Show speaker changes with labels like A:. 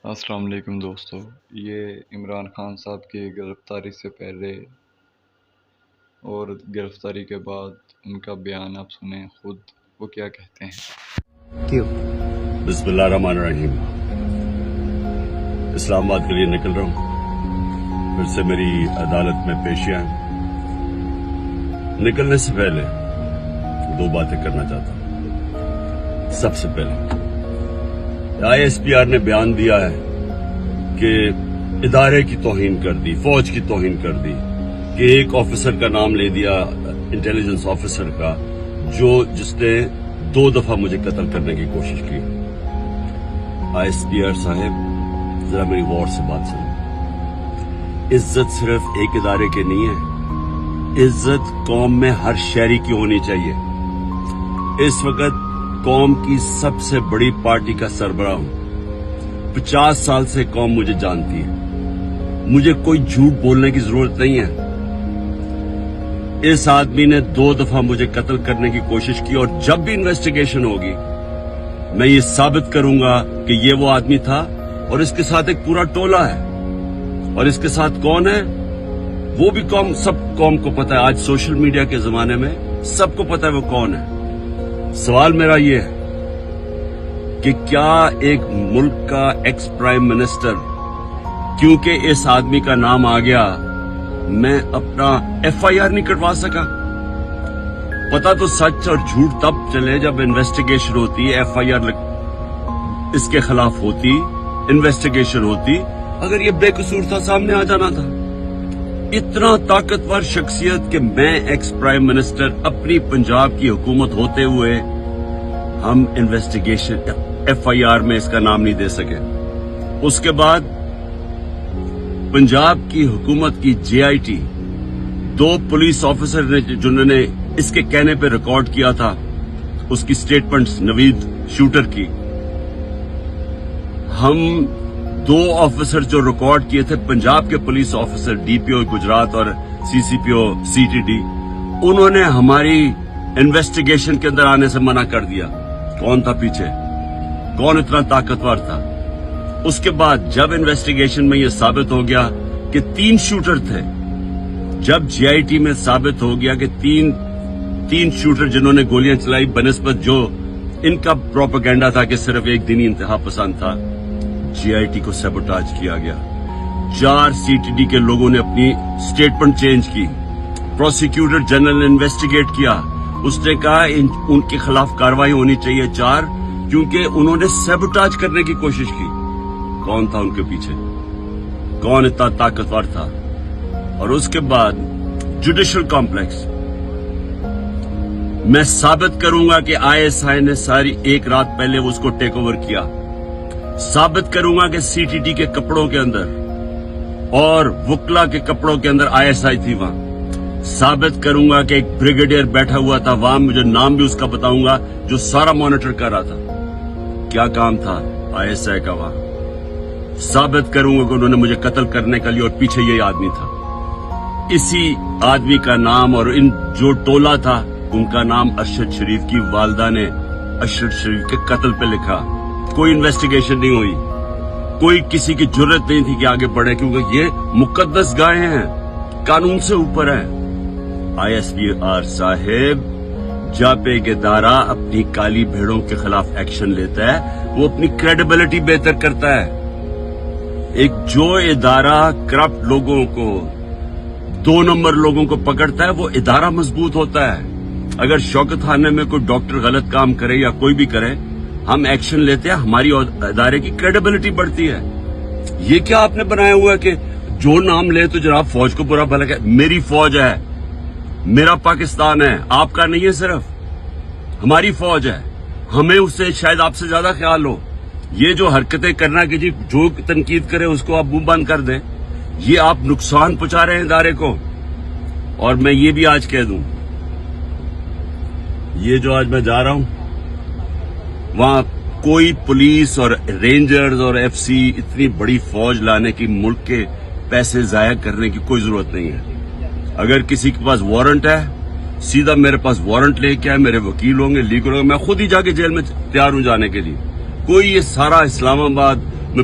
A: السلام علیکم دوستو، یہ عمران خان صاحب کی گرفتاری سے پہلے اور گرفتاری کے بعد ان کا بیان آپ سنیں خود وہ کیا کہتے ہیں۔
B: کیوں؟
C: بسم اللہ الرحمن الرحیم۔ اسلام آباد کے لیے نکل رہا ہوں، پھر سے میری عدالت میں پیشیاں ہیں۔ نکلنے سے پہلے دو باتیں کرنا چاہتا ہوں۔ سب سے پہلے آئی ایس پی آر نے بیان دیا ہے کہ ادارے کی توہین کر دی، فوج کی توہین کر دی، کہ ایک آفیسر کا نام لے دیا، انٹیلیجنس آفیسر کا، جس نے 2 دفعہ مجھے قتل کرنے کی کوشش کی۔ آئی ایس پی آر صاحب ذرا میری غور سے بات سنیں۔ عزت صرف ایک ادارے کے نہیں ہے، عزت قوم میں ہر شہری کی ہونی چاہیے۔ اس وقت قوم کی سب سے بڑی پارٹی کا سربراہ ہوں، 50 سال سے قوم مجھے جانتی ہے، مجھے کوئی جھوٹ بولنے کی ضرورت نہیں ہے۔ اس آدمی نے 2 دفعہ مجھے قتل کرنے کی کوشش کی، اور جب بھی انویسٹیگیشن ہوگی میں یہ ثابت کروں گا کہ یہ وہ آدمی تھا، اور اس کے ساتھ ایک پورا ٹولہ ہے۔ اور اس کے ساتھ کون ہے وہ بھی سب قوم کو پتا ہے۔ آج سوشل میڈیا کے زمانے میں سب کو پتا ہے وہ کون ہے۔ سوال میرا یہ ہے کہ کیا ایک ملک کا ایکس پرائم منسٹر، کیونکہ اس آدمی کا نام آ گیا، میں اپنا ایف آئی آر نہیں کٹوا سکا؟ پتا تو سچ اور جھوٹ تب چلے جب انویسٹیگیشن ہوتی ہے، ایف آئی آر اس کے خلاف ہوتی، انویسٹیگیشن ہوتی۔ اگر یہ بے قصور تھا سامنے آ جانا تھا۔ اتنا طاقتور شخصیت کہ میں ایکس پرائم منسٹر اپنی پنجاب کی حکومت ہوتے ہوئے ہم انویسٹیگیشن ایف آئی آر میں اس کا نام نہیں دے سکے۔ اس کے بعد پنجاب کی حکومت کی جے آئی ٹی 2 پولیس آفیسر نے جنہوں نے اس کے کہنے پہ ریکارڈ کیا تھا اس کی سٹیٹمنٹس، نوید شوٹر کی، ہم 2 آفیسر جو ریکارڈ کیے تھے، پنجاب کے پولیس آفیسر ڈی پی او گجرات اور سی سی پی او سی ٹی ڈی، انہوں نے ہماری انویسٹیگیشن کے اندر آنے سے منع کر دیا۔ کون تھا پیچھے؟ کون اتنا طاقتور تھا؟ اس کے بعد جب انویسٹیگیشن میں یہ ثابت ہو گیا کہ 3 شوٹر تھے، جب جے آئی ٹی میں ثابت ہو گیا کہ تین شوٹر جنہوں نے گولیاں چلائی، بنسبت جو ان کا پروپیگنڈا تھا کہ صرف ایک دینی انتہا پسند تھا، جے آئی ٹی کو سیبوٹاج کیا گیا۔ 4 سی ٹی ڈی کے لوگوں نے اپنی سٹیٹمنٹ چینج کی۔ پروسیکیوٹر جنرل نے انویسٹیگیٹ کیا، اس نے کہا ان کے خلاف کارروائی ہونی چاہیے 4، کیونکہ انہوں نے سیبوٹاج کرنے کی کوشش کی۔ کون تھا ان کے پیچھے؟ کون اتنا طاقتور تھا؟ اور اس کے بعد جوڈیشل کمپلیکس، میں ثابت کروں گا کہ آئی ایس آئی نے ساری ایک رات پہلے اس کو ٹیک اوور کیا۔ ثابت کروں گا کہ سی ٹی ڈی کے کپڑوں کے اندر اور وکلا کے کپڑوں کے اندر آئی ایس آئی تھی وہاں۔ ثابت کروں گا کہ ایک بریگیڈیئر بیٹھا ہوا تھا وہاں، مجھے نام بھی اس کا بتاؤں گا، جو سارا مانیٹر کر رہا تھا۔ کیا کام تھا آئی ایس آئی کا وہاں؟ ثابت کروں گا کہ انہوں نے مجھے قتل کرنے کے لیے، اور پیچھے یہ آدمی تھا۔ اسی آدمی کا نام اور ان جو ٹولہ تھا ان کا نام ارشد شریف کی والدہ نے ارشد شریف کے قتل پہ لکھا۔ کوئی انویسٹیگیشن نہیں ہوئی، کوئی کسی کی جرت نہیں تھی کہ آگے بڑھے، کیونکہ یہ مقدس گائے ہیں، قانون سے اوپر ہیں۔ آئی ایس پی آر صاحب، جب ایک ادارہ اپنی کالی بھیڑوں کے خلاف ایکشن لیتا ہے وہ اپنی کریڈیبلٹی بہتر کرتا ہے۔ جو ادارہ کرپٹ لوگوں کو، 2 نمبر لوگوں کو پکڑتا ہے، وہ ادارہ مضبوط ہوتا ہے۔ اگر شوکت خانے میں کوئی ڈاکٹر غلط کام کرے یا کوئی بھی کرے، ہم ایکشن لیتے ہیں، ہماری ادارے کی کریڈیبلٹی بڑھتی ہے۔ یہ کیا آپ نے بنایا ہوا ہے کہ جو نام لے تو جناب فوج کو برا بھلا کہ میری فوج ہے، میرا پاکستان ہے، آپ کا نہیں ہے، صرف ہماری فوج ہے، ہمیں اس سے شاید آپ سے زیادہ خیال ہو۔ یہ جو حرکتیں کرنا کہ جی جو تنقید کرے اس کو آپ منہ بند کر دیں، یہ آپ نقصان پہنچا رہے ہیں ادارے کو۔ اور میں یہ بھی آج کہہ دوں، یہ جو آج میں جا رہا ہوں وہاں کوئی پولیس اور رینجرز اور ایف سی اتنی بڑی فوج لانے کی، ملک کے پیسے ضائع کرنے کی کوئی ضرورت نہیں ہے۔ اگر کسی کے پاس وارنٹ ہے، سیدھا میرے پاس وارنٹ لے کے آئے، میرے وکیل ہوں گے، لیگل ہوں گے، میں خود ہی جا کے جیل میں تیار ہوں جانے کے لیے۔ کوئی یہ سارا اسلام آباد میں